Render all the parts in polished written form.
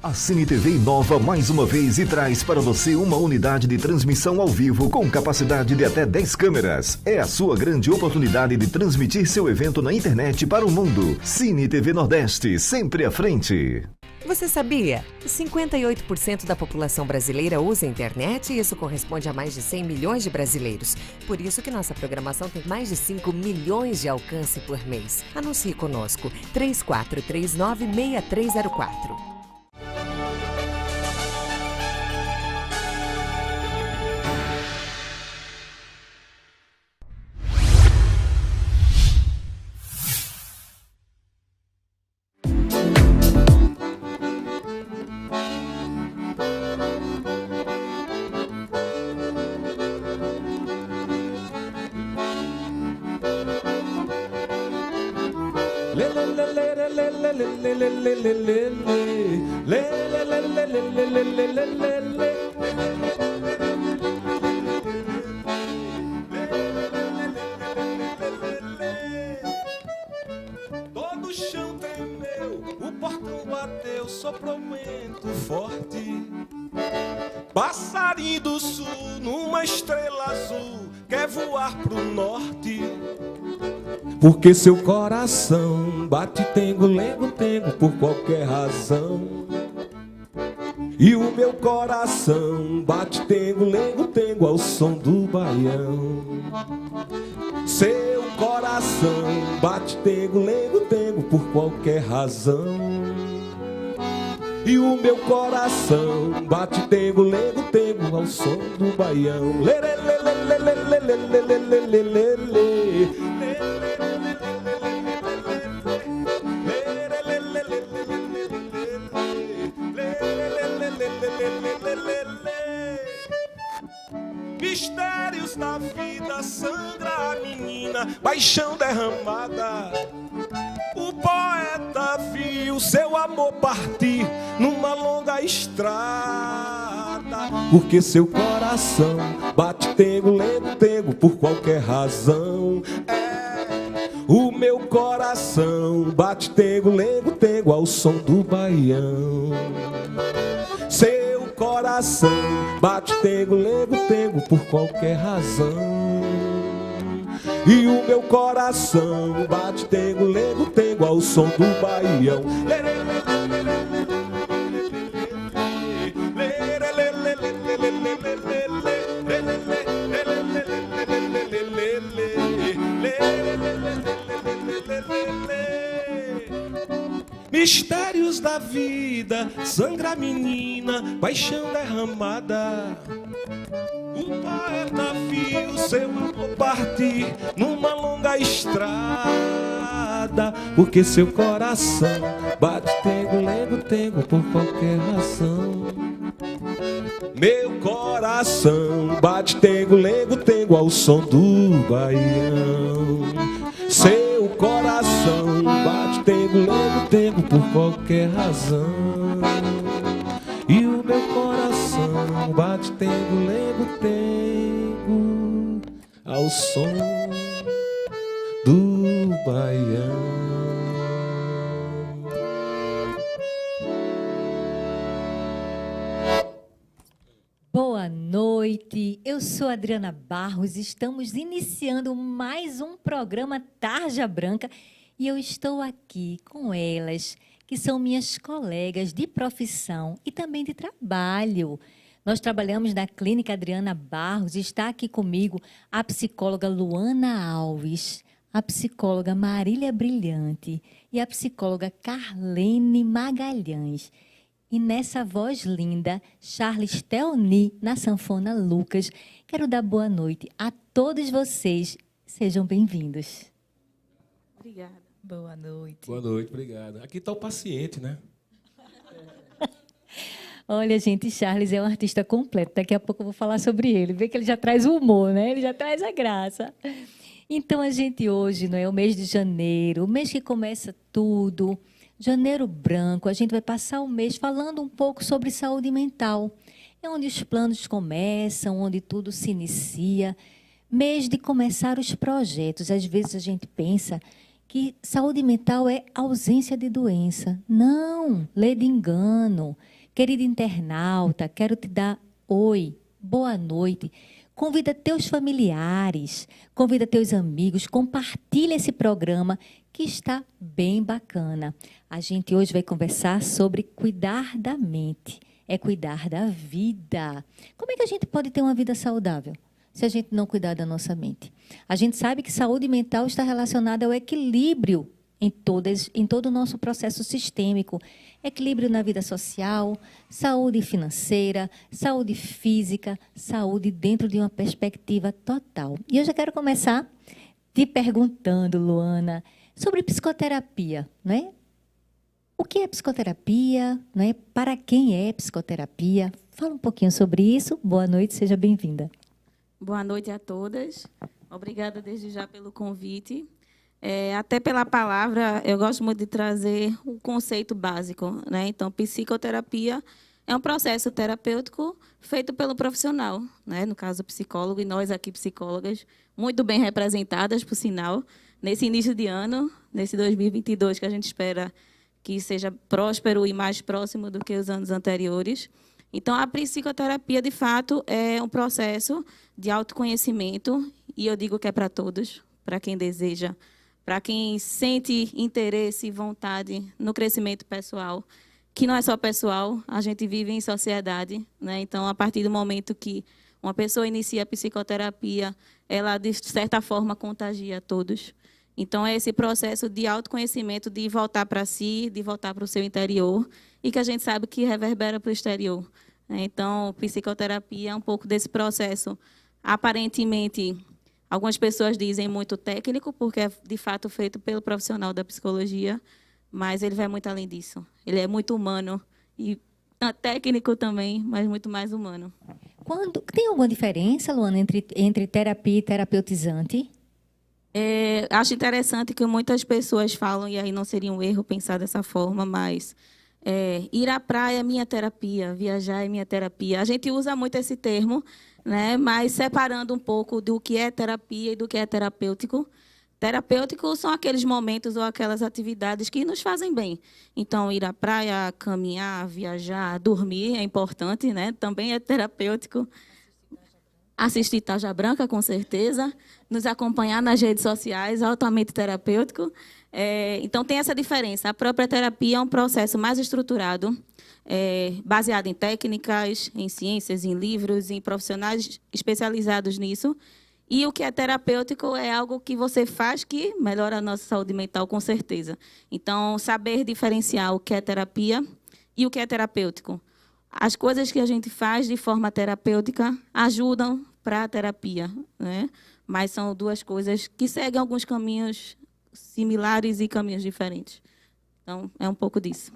A Cine TV inova mais uma vez e traz para você uma unidade de transmissão ao vivo com capacidade de até 10 câmeras. É a sua grande oportunidade de transmitir seu evento na internet para o mundo. Cine TV Nordeste, sempre à frente. Você sabia que 58% da população brasileira usa a internet e isso corresponde a mais de 100 milhões de brasileiros? Por isso que nossa programação tem mais de 5 milhões de alcance por mês. Anuncie conosco, 3439-6304. Todo o chão tremeu, o portão bateu, soprou um vento forte. Passarinho do sul, numa estrela azul, quer voar pro norte. Porque seu coração bate tengo, lengo, tengo, por qualquer razão. E o meu coração bate tengo, lengo, tengo, ao som do baião. Seu coração bate tengo, lengo, tengo, por qualquer razão. E o meu coração bate tengo, lengo, tengo, ao som do baião. Mistérios da vida, sangra a menina, paixão derramada. O poeta viu seu amor partir numa longa estrada. Porque seu coração bate tengo, lengo, tengo, por qualquer razão. O meu coração bate tengo, lengo, tengo, ao som do baião. Seu coração bate tengo, lengo, tengo, por qualquer razão. E o meu coração bate tengo, lengo, tengo, ao som do baião. Mistérios da vida, sangra a menina, paixão derramada. O poeta viu seu amor partir numa longa estrada. Porque seu coração bate tengo, lengo, tengo, por qualquer razão. Meu coração bate tengo, lengo, tengo, ao som do baião. Seu coração bate tengo, lengo, tengo, por qualquer razão. E o meu coração bate tengo, lengo, tengo, ao som do baião. Boa noite, eu sou Adriana Barros, estamos iniciando mais um programa Tarja Branca e eu estou aqui com elas, que são minhas colegas de profissão e também de trabalho. Nós trabalhamos na Clínica Adriana Barros e está aqui comigo a psicóloga Luana Alves, a psicóloga Marília Brilhante e a psicóloga Carlene Magalhães. E nessa voz linda, Charles Teoni, na sanfona Lucas. Quero dar boa noite a todos vocês. Sejam bem-vindos. Obrigada. Boa noite. Boa noite, obrigado. Aqui está o paciente, né? Olha, gente, Charles é um artista completo. Daqui a pouco eu vou falar sobre ele. Vê que ele já traz o humor, né? Ele já traz a graça. Então, a gente hoje, não é o mês de janeiro, o mês que começa tudo... Janeiro Branco, a gente vai passar o mês falando um pouco sobre saúde mental. É onde os planos começam, onde tudo se inicia. Mês de começar os projetos. Às vezes a gente pensa que saúde mental é ausência de doença. Não, lê de engano. Querido internauta, quero te dar oi, boa noite. Convida teus familiares, convida teus amigos, compartilha esse programa que está bem bacana. A gente hoje vai conversar sobre cuidar da mente, é cuidar da vida. Como é que a gente pode ter uma vida saudável se a gente não cuidar da nossa mente? A gente sabe que saúde mental está relacionada ao equilíbrio em todo o nosso processo sistêmico. Equilíbrio na vida social, saúde financeira, saúde física, saúde dentro de uma perspectiva total. E eu já quero começar te perguntando, Luana, sobre psicoterapia, né? O que é psicoterapia? Né? Para quem é psicoterapia? Fala um pouquinho sobre isso. Boa noite, seja bem-vinda. Boa noite a todas. Obrigada desde já pelo convite. Até pela palavra, eu gosto muito de trazer um conceito básico, né? Então, psicoterapia é um processo terapêutico feito pelo profissional, né? No caso, o psicólogo, e nós aqui, psicólogas, muito bem representadas, por sinal, nesse início de ano, nesse 2022, que a gente espera que seja próspero e mais próximo do que os anos anteriores. Então, a psicoterapia, de fato, é um processo de autoconhecimento, e eu digo que é para todos, para quem deseja, para quem sente interesse e vontade no crescimento pessoal, que não é só pessoal, a gente vive em sociedade, né? Então, a partir do momento que uma pessoa inicia a psicoterapia, ela, de certa forma, contagia a todos. Então, é esse processo de autoconhecimento, de voltar para si, de voltar para o seu interior, e que a gente sabe que reverbera para o exterior. Então, psicoterapia é um pouco desse processo. Aparentemente, algumas pessoas dizem muito técnico, porque é, de fato, feito pelo profissional da psicologia, mas ele vai muito além disso. Ele é muito humano, e técnico também, mas muito mais humano. Tem alguma diferença, Luana, entre terapia e terapeutizante? Acho interessante que muitas pessoas falam, e aí não seria um erro pensar dessa forma, mas ir à praia é minha terapia, viajar é minha terapia. A gente usa muito esse termo, né? Mas separando um pouco do que é terapia e do que é terapêutico. Terapêutico são aqueles momentos ou aquelas atividades que nos fazem bem. Então, ir à praia, caminhar, viajar, dormir é importante, né? Também é terapêutico. Assistir Tarja Branca, com certeza. Nos acompanhar nas redes sociais, altamente terapêutico. Então, tem essa diferença. A própria terapia é um processo mais estruturado, baseado em técnicas, em ciências, em livros, em profissionais especializados nisso. E o que é terapêutico é algo que você faz que melhora a nossa saúde mental, com certeza. Então, saber diferenciar o que é terapia e o que é terapêutico. As coisas que a gente faz de forma terapêutica ajudam para a terapia, né? Mas são duas coisas que seguem alguns caminhos similares e caminhos diferentes. Então, é um pouco disso.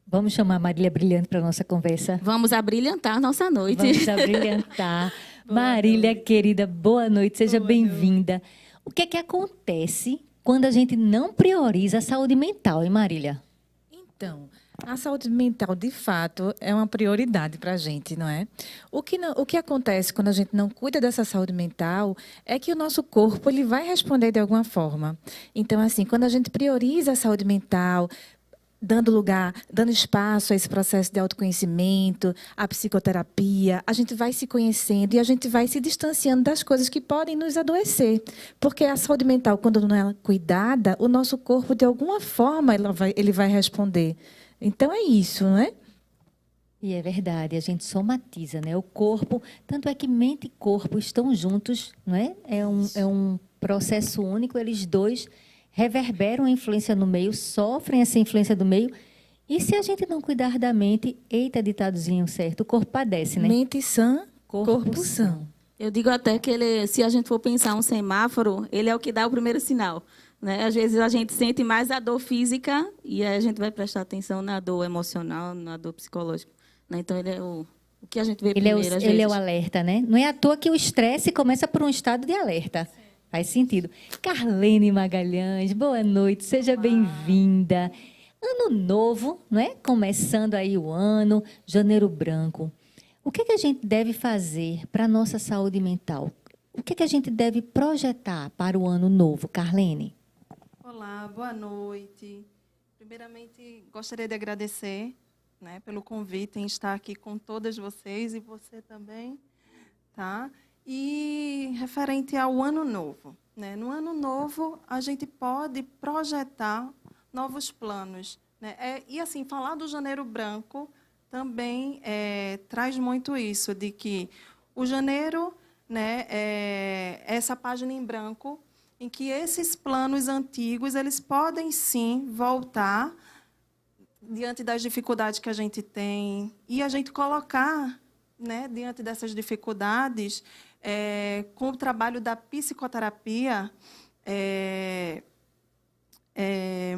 Vamos chamar a Marília Brilhante para a nossa conversa. Vamos abrilhantar nossa noite. Vamos abrilhantar. Marília, querida, boa noite, seja bem-vinda. O que é que acontece quando a gente não prioriza a saúde mental, hein, Marília? Então, a saúde mental, de fato, é uma prioridade para a gente, não é? O que acontece quando a gente não cuida dessa saúde mental é que o nosso corpo ele vai responder de alguma forma. Então, assim, quando a gente prioriza a saúde mental, dando lugar, dando espaço a esse processo de autoconhecimento, a psicoterapia, a gente vai se conhecendo e a gente vai se distanciando das coisas que podem nos adoecer. Porque a saúde mental, quando não é cuidada, o nosso corpo, de alguma forma, ele vai responder. Então, é isso, não é? E é verdade, a gente somatiza, né? O corpo, tanto é que mente e corpo estão juntos, não é? É um processo único, eles dois reverberam a influência no meio, sofrem essa influência do meio. E se a gente não cuidar da mente, eita, ditadozinho certo, o corpo padece, né? Mente sã, corpo sã. Eu digo até que se a gente for pensar um semáforo, ele é o que dá o primeiro sinal, né? Às vezes a gente sente mais a dor física e aí a gente vai prestar atenção na dor emocional, na dor psicológica, né? Então, ele é o que a gente vê primeiro, às vezes. Ele é o alerta, né? Não é à toa que o estresse começa por um estado de alerta. Sim. Faz sentido. Carlene Magalhães, boa noite, seja bem-vinda. Ano novo, não é? Começando aí o ano, janeiro branco. O que é que a gente deve fazer para a nossa saúde mental? O que é que a gente deve projetar para o ano novo, Carlene? Olá, boa noite. Primeiramente, gostaria de agradecer, né, pelo convite em estar aqui com todas vocês e você também, tá? E referente ao ano novo, né? No ano novo, a gente pode projetar novos planos, né? E assim, falar do Janeiro Branco também traz muito isso, de que o janeiro, né, é essa página em branco em que esses planos antigos eles podem sim voltar diante das dificuldades que a gente tem e a gente colocar, né, diante dessas dificuldades, com o trabalho da psicoterapia,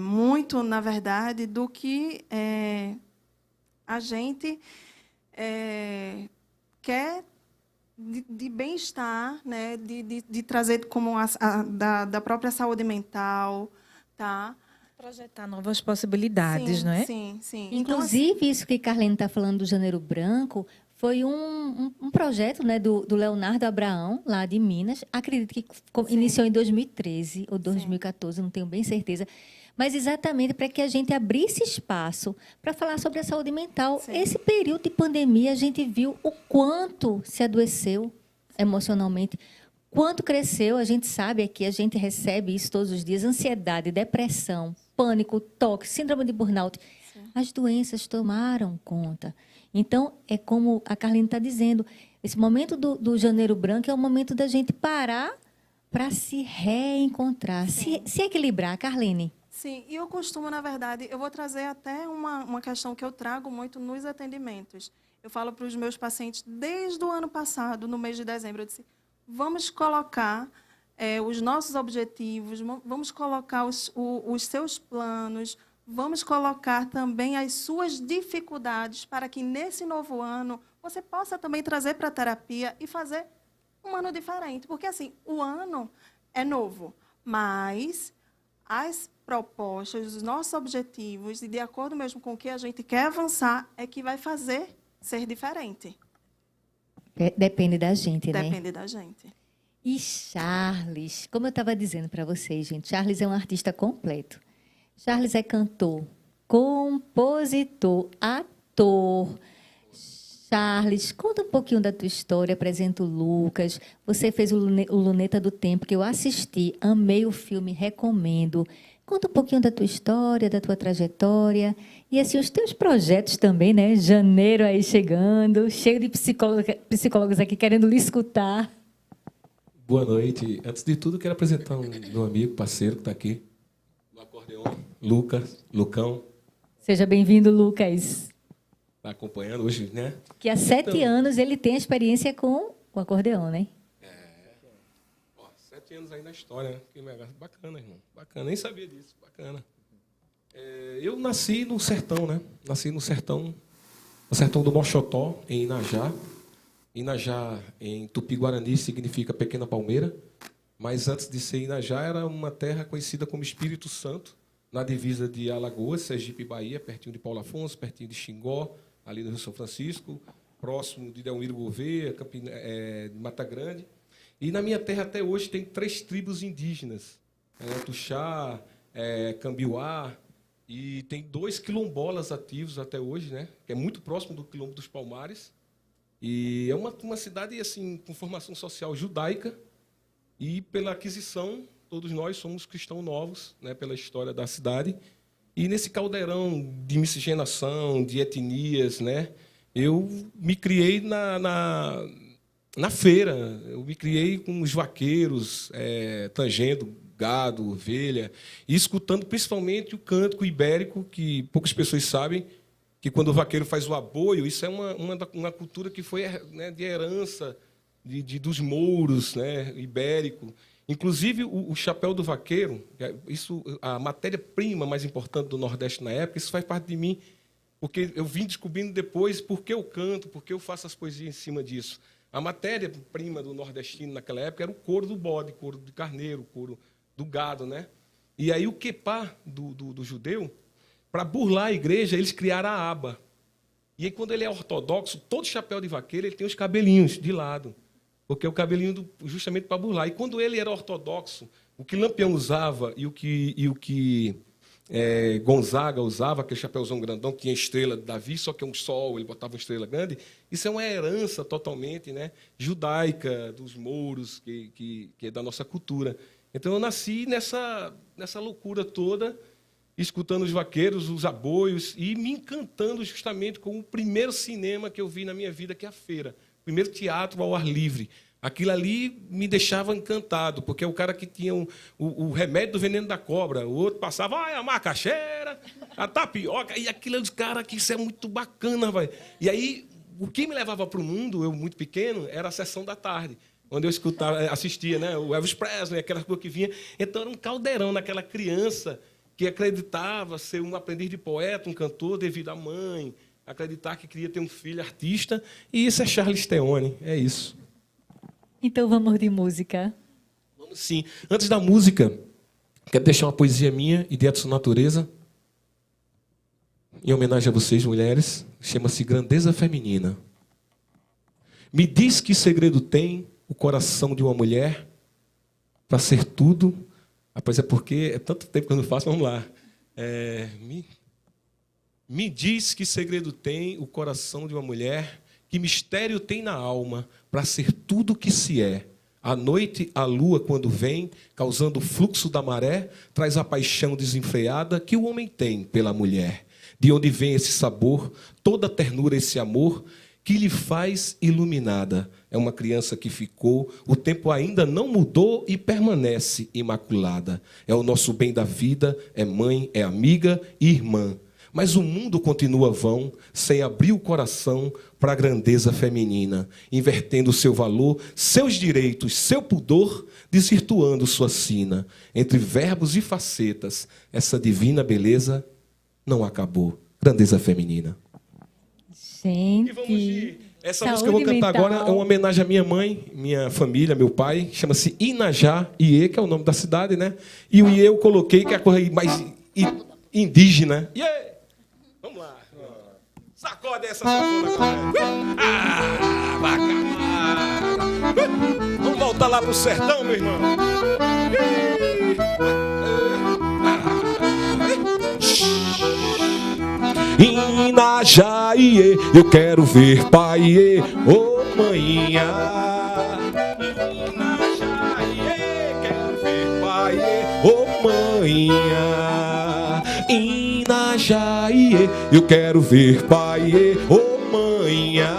muito, na verdade, do que a gente quer de bem-estar, né, de trazer como da própria saúde mental, tá? Projetar novas possibilidades, Sim, não é? sim, sim. Inclusive, Então, isso que Carlene está falando do Janeiro Branco foi um projeto, né, do Leonardo Abraão, lá de Minas. Acredito que iniciou em 2013 ou 2014, não tenho bem certeza. Mas exatamente para que a gente abrisse espaço para falar sobre a saúde mental. Sim. Esse período de pandemia, a gente viu o quanto se adoeceu emocionalmente, quanto cresceu. A gente sabe aqui, a gente recebe isso todos os dias: ansiedade, depressão, pânico, toque, síndrome de burnout. Sim. As doenças tomaram conta. Então, é como a Carlene está dizendo, esse momento do Janeiro Branco é o momento da gente parar para se reencontrar, se equilibrar. Carlene. sim, e eu costumo, na verdade, eu vou trazer até uma questão que eu trago muito nos atendimentos. Eu falo para os meus pacientes, desde o ano passado, no mês de dezembro, eu disse, vamos colocar os nossos objetivos, vamos colocar os seus planos, vamos colocar também as suas dificuldades para que, nesse novo ano, você possa também trazer para a terapia e fazer um ano diferente. Porque, assim, o ano é novo, mas as propostas, os nossos objetivos, e de acordo mesmo com o que a gente quer avançar, é que vai fazer ser diferente. Depende da gente, né? Depende da gente. E Charles, como eu estava dizendo para vocês, gente, Charles é um artista completo. Charles é cantor, compositor, ator. Charles, conta um pouquinho da tua história, apresenta o Lucas. Você fez o Luneta do Tempo, que eu assisti, amei o filme, recomendo. Conta um pouquinho da tua história, da tua trajetória. E, assim, os teus projetos também, né? Janeiro aí chegando, cheio de psicólogos aqui querendo lhe escutar. Boa noite. Antes de tudo, quero apresentar meu amigo, parceiro que está aqui, no acordeon, Lucão. Seja bem-vindo, Lucas. Está acompanhando hoje, né? Que há 7 anos ele tem experiência com o acordeon, né? 7 anos aí na história, né? Que negócio bacana, irmão. Bacana, nem sabia disso, bacana. Eu nasci no sertão, né? Nasci no sertão do Mochotó, em Inajá. Inajá, em Tupi-Guarani, significa pequena palmeira. Mas antes de ser Inajá, era uma terra conhecida como Espírito Santo, na divisa de Alagoas, Sergipe e Bahia, pertinho de Paulo Afonso, pertinho de Xingó, ali do Rio São Francisco, próximo de Delmiro Gouveia, de Mata Grande. E na minha terra até hoje tem 3 tribos indígenas, Tuxá, Cambiuá, e tem 2 quilombolas ativos até hoje, né? Que é muito próximo do Quilombo dos Palmares. E é uma cidade assim, com formação social judaica, e pela aquisição, todos nós somos cristãos novos, né, pela história da cidade. E nesse caldeirão de miscigenação, de etnias, né, eu me criei na feira. Eu me criei com os vaqueiros, tangendo gado, ovelha, e escutando principalmente o cântico ibérico, que poucas pessoas sabem, que quando o vaqueiro faz o aboio, isso é uma cultura que foi, né, de herança dos mouros, né, ibérico. Inclusive, o chapéu do vaqueiro, isso, a matéria-prima mais importante do Nordeste na época, isso faz parte de mim, porque eu vim descobrindo depois por que eu canto, por que eu faço as poesias em cima disso. A matéria-prima do nordestino naquela época era o couro do bode, couro de carneiro, couro do gado, né? E aí o quepá do judeu, para burlar a igreja, eles criaram a aba. E aí, quando ele é ortodoxo, todo chapéu de vaqueiro ele tem os cabelinhos de lado, porque é o cabelinho justamente para burlar. E quando ele era ortodoxo, O que Lampião usava e o que Gonzaga usava, aquele chapéuzão grandão que tinha estrela de Davi, só que é um sol, ele botava uma estrela grande. Isso é uma herança totalmente, né, judaica, dos mouros, que é da nossa cultura. Então, eu nasci nessa loucura toda, escutando os vaqueiros, os aboios, e me encantando justamente com o primeiro cinema que eu vi na minha vida, que é a feira. O primeiro teatro ao ar livre. Aquilo ali me deixava encantado, porque é o cara que tinha o remédio do veneno da cobra, o outro passava a macaxeira, a tapioca, e aquilo, cara, que isso é muito bacana, vai. E aí, o que me levava para o mundo, eu muito pequeno, era a sessão da tarde, onde eu assistia, né, o Elvis Presley, aquelas coisas que vinha. Então, era um caldeirão naquela criança que acreditava ser um aprendiz de poeta, um cantor, devido à mãe, acreditar que queria ter um filho artista, e isso é Charles Theone, é isso. Então vamos de música. Vamos sim. Antes da música, quero deixar uma poesia minha e de Edson Natureza, em homenagem a vocês, mulheres. Chama-se Grandeza Feminina. Me diz que segredo tem o coração de uma mulher para ser tudo. Rapaz, é porque é tanto tempo que eu não faço, vamos lá. Me diz que segredo tem o coração de uma mulher, que mistério tem na alma para ser tudo que se é. À noite, a lua, quando vem, causando o fluxo da maré, traz a paixão desenfreada que o homem tem pela mulher. De onde vem esse sabor, toda a ternura, esse amor, que lhe faz iluminada. É uma criança que ficou, o tempo ainda não mudou e permanece imaculada. É o nosso bem da vida, é mãe, é amiga e irmã. Mas o mundo continua vão, sem abrir o coração para a grandeza feminina, invertendo seu valor, seus direitos, seu pudor, desvirtuando sua sina. Entre verbos e facetas, essa divina beleza não acabou. Grandeza feminina. Gente, e vamos de... Essa música que eu vou cantar agora é uma homenagem à minha mãe, minha família, meu pai. Chama-se Inajá Iê, que é o nome da cidade, né? E o Iê eu coloquei, que é a coisa mais indígena. Yeah! Vamos lá. Sacode essa sanfona agora. Bacana. Vamos voltar lá pro sertão, meu irmão. Inajaie, eu quero ver paiê, ô maninha. Inajaie, quero ver paiê, ô maninha. Inajaie, eu quero ver paiê, ô maninha.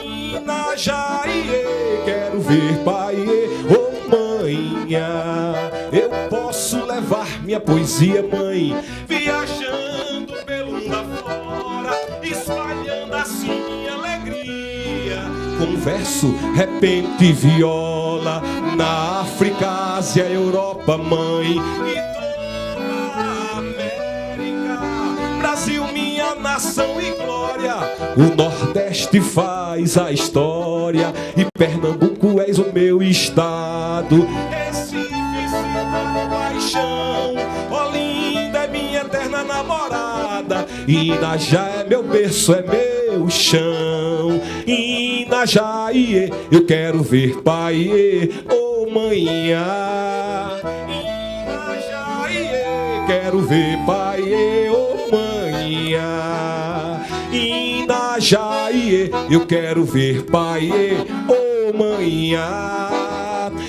Inajaie, quero ver paiê, ô maninha. Eu posso levar minha poesia, mãe, viajando pelo mundo afora, espalhando assim alegria, com verso, repente e viola, na África, Ásia, Europa, mãe, e toda a América, Brasil, minha nação e glória. O Nordeste faz a história e Pernambuco és o meu estado. Recife, cidade, paixão, Olinda é minha eterna namorada. Inajá é meu berço, é meu chão. Inajá, iê, eu quero ver paiê, ô maninha. Inajá, iê, quero ver paiê, ô maninha. Inajá, iê, eu quero ver paiê, ô maninha.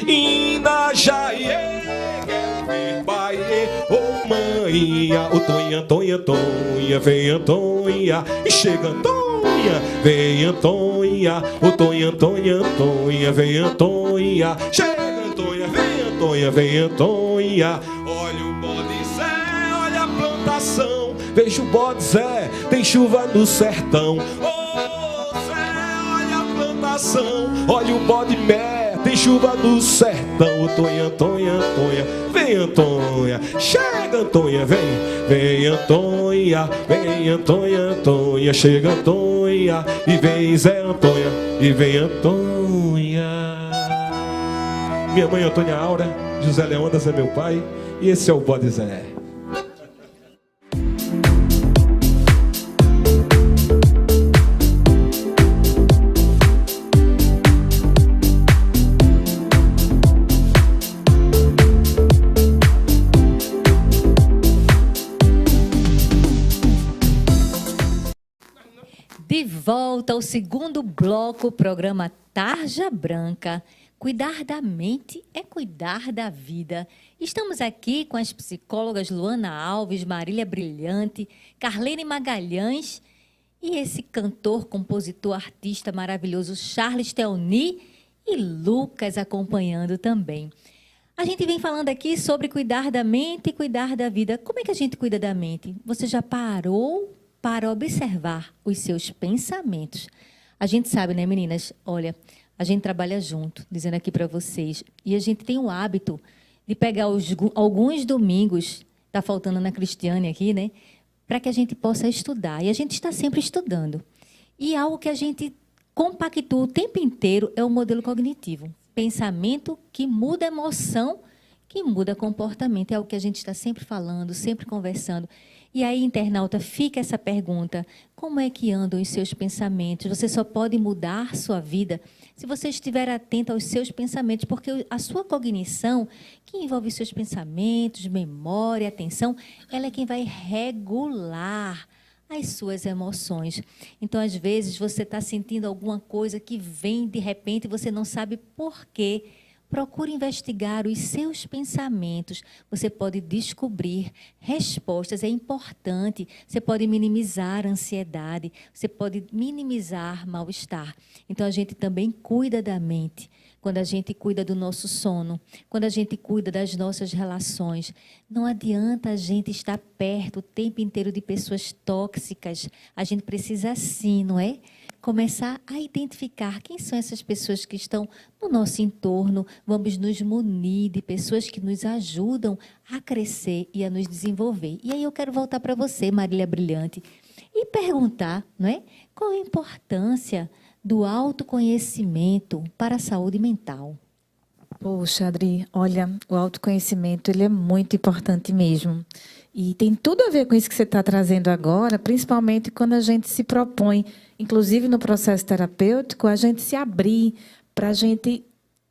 Inajá, iê, quero ver paiê, ô maninha. Ô Tonha, Tonha, Tonha, vem Antonha, e chega Antonha, vem Antonha. Ô Tonha, Tonha, Tonha, vem Antonha, chega Antonha, vem Antonha, vem Antonha. Olha o bode Zé, olha a plantação, vejo o bode Zé, tem chuva no sertão. Ô Zé, olha a plantação, olha o bode Mé, tem chuva no sertão. Ô Tonha, Antonha, Antonha, vem Antonha, chega Antonha, vem Antonha, vem Antonha, Antonha, chega Antonha, e vem Zé Antonha, e vem Antonha. Minha mãe Antônia Aura, José Leondas é meu pai, e esse é o bode Zé. De volta ao segundo bloco, programa Tarja Branca. Cuidar da mente é cuidar da vida. Estamos aqui com as psicólogas Luana Alves, Marília Brilhante, Carlene Magalhães e esse cantor, compositor, artista maravilhoso Charles Theoni e Lucas acompanhando também. A gente vem falando aqui sobre cuidar da mente e cuidar da vida. Como é que a gente cuida da mente? Você já parou para observar os seus pensamentos? A gente sabe, né, meninas? Olha, a gente trabalha junto, dizendo aqui para vocês. E a gente tem o hábito de pegar alguns domingos, está faltando na Cristiane aqui, né? Para que a gente possa estudar. E a gente está sempre estudando. E algo que a gente compactua o tempo inteiro é o modelo cognitivo. Pensamento que muda emoção, que muda comportamento. É o que a gente está sempre falando, sempre conversando. E aí, internauta, fica essa pergunta: como é que andam os seus pensamentos? Você só pode mudar sua vida se você estiver atento aos seus pensamentos, porque a sua cognição, que envolve seus pensamentos, memória, atenção, ela é quem vai regular as suas emoções. Então, às vezes, você está sentindo alguma coisa que vem de repente e você não sabe por quê. Procure investigar os seus pensamentos. Você pode descobrir respostas. É importante. Você pode minimizar a ansiedade. Você pode minimizar mal-estar. Então, a gente também cuida da mente. Quando a gente cuida do nosso sono, quando a gente cuida das nossas relações. Não adianta a gente estar perto o tempo inteiro de pessoas tóxicas. A gente precisa, sim, não é? Começar a identificar quem são essas pessoas que estão no nosso entorno. Vamos nos munir de pessoas que nos ajudam a crescer e a nos desenvolver. E aí eu quero voltar para você, Marília Brilhante, e perguntar, não é? Qual a importância do autoconhecimento para a saúde mental? Poxa, Adri, olha, o autoconhecimento ele é muito importante mesmo. E tem tudo a ver com isso que você está trazendo agora, principalmente quando a gente se propõe, inclusive no processo terapêutico, a gente se abrir para a gente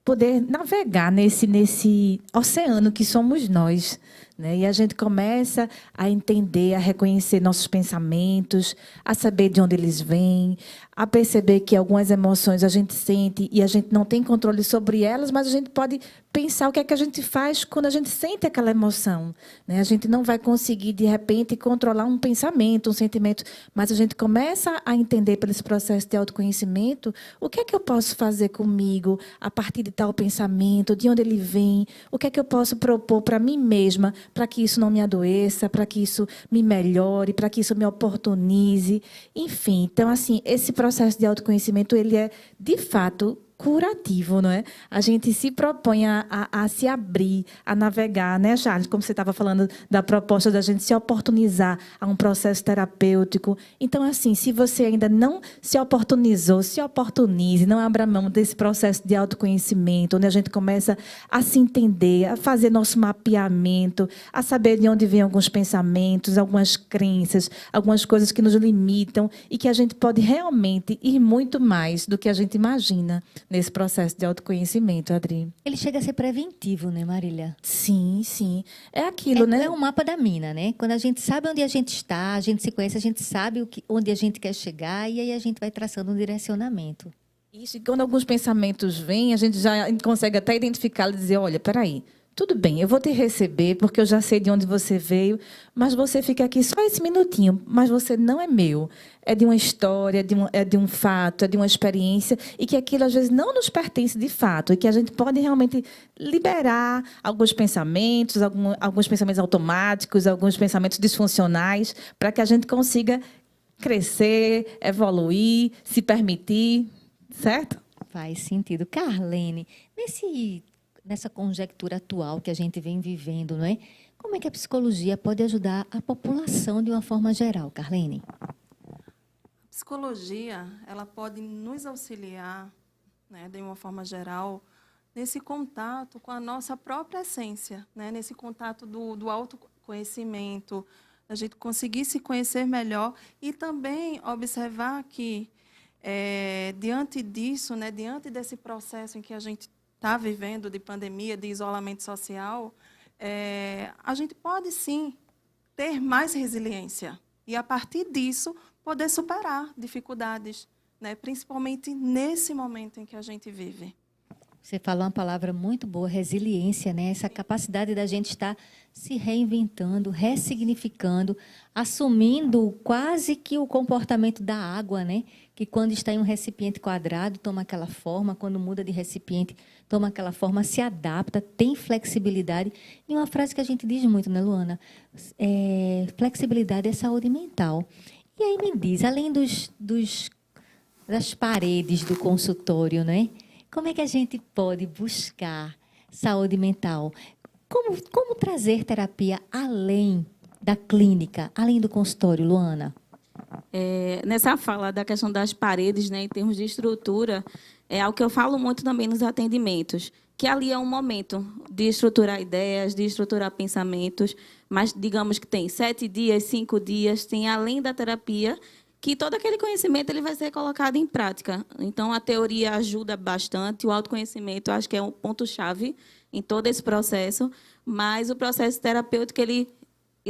poder navegar nesse oceano que somos nós, né? E a gente começa a entender, a reconhecer nossos pensamentos, a saber de onde eles vêm, a perceber que algumas emoções a gente sente e a gente não tem controle sobre elas, mas a gente pode pensar o que é que a gente faz quando a gente sente aquela emoção, né? A gente não vai conseguir, de repente, controlar um pensamento, um sentimento, mas a gente começa a entender, pelo esse processo de autoconhecimento, o que é que eu posso fazer comigo a partir de tal pensamento, de onde ele vem, o que é que eu posso propor para mim mesma, para que isso não me adoeça, para que isso me melhore, para que isso me oportunize, enfim. Então, assim, esse processo de autoconhecimento, ele é, de fato, curativo, não é? A gente se propõe a se abrir, a navegar, né, Charles? Como você estava falando da proposta da gente se oportunizar a um processo terapêutico. Então, assim, se você ainda não se oportunizou, se oportunize, não abra mão desse processo de autoconhecimento, onde a gente começa a se entender, a fazer nosso mapeamento, a saber de onde vêm alguns pensamentos, algumas crenças, algumas coisas que nos limitam e que a gente pode realmente ir muito mais do que a gente imagina nesse processo de autoconhecimento, Adri. Ele chega a ser preventivo, né, Marília? Sim, sim. É aquilo, né? É um mapa da mina, né? Quando a gente sabe onde a gente está, a gente se conhece, a gente sabe onde a gente quer chegar e aí a gente vai traçando um direcionamento. Isso, e quando alguns pensamentos vêm, a gente já consegue até identificá-los e dizer, olha, peraí, tudo bem, eu vou te receber, porque eu já sei de onde você veio, mas você fica aqui só esse minutinho, mas você não é meu. É de uma história, é de um fato, é de uma experiência, e que aquilo, às vezes, não nos pertence de fato, e que a gente pode realmente liberar alguns pensamentos automáticos, alguns pensamentos disfuncionais, para que a gente consiga crescer, evoluir, se permitir, certo? Faz sentido. Carlene, nessa conjectura atual que a gente vem vivendo, não é? Como é que a psicologia pode ajudar a população de uma forma geral, Carlene? A psicologia, ela pode nos auxiliar, né, de uma forma geral, nesse contato com a nossa própria essência, né, nesse contato do autoconhecimento, a gente conseguir se conhecer melhor e também observar que, diante disso, né, diante desse processo em que a gente está vivendo de pandemia, de isolamento social, a gente pode, sim, ter mais resiliência. E, a partir disso, poder superar dificuldades, né? Principalmente nesse momento em que a gente vive. Você falou uma palavra muito boa, resiliência, né? Essa capacidade da gente estar se reinventando, ressignificando, assumindo quase que o comportamento da água, né? Que quando está em um recipiente quadrado, toma aquela forma, quando muda de recipiente, toma aquela forma, se adapta, tem flexibilidade. E uma frase que a gente diz muito, né, Luana? Flexibilidade é saúde mental. E aí me diz, além das paredes do consultório, né? Como é que a gente pode buscar saúde mental? Como trazer terapia além da clínica, além do consultório, Luana? Nessa fala da questão das paredes, né, em termos de estrutura, é algo que eu falo muito também nos atendimentos, que ali é um momento de estruturar ideias, de estruturar pensamentos, mas digamos que tem 7 dias, 5 dias, tem além da terapia, que todo aquele conhecimento ele vai ser colocado em prática. Então, a teoria ajuda bastante, o autoconhecimento, eu acho que é um ponto-chave em todo esse processo, mas o processo terapêutico,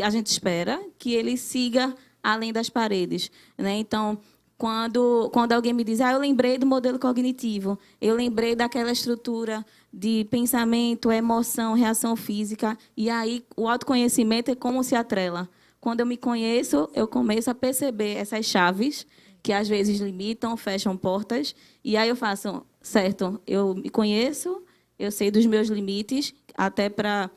a gente espera que ele siga além das paredes, né? Então, quando alguém me diz, eu lembrei do modelo cognitivo, eu lembrei daquela estrutura de pensamento, emoção, reação física, e aí o autoconhecimento é como se atrela. Quando eu me conheço, eu começo a perceber essas chaves que, às vezes, limitam, fecham portas. E aí eu faço, certo, eu me conheço, eu sei dos meus limites, até para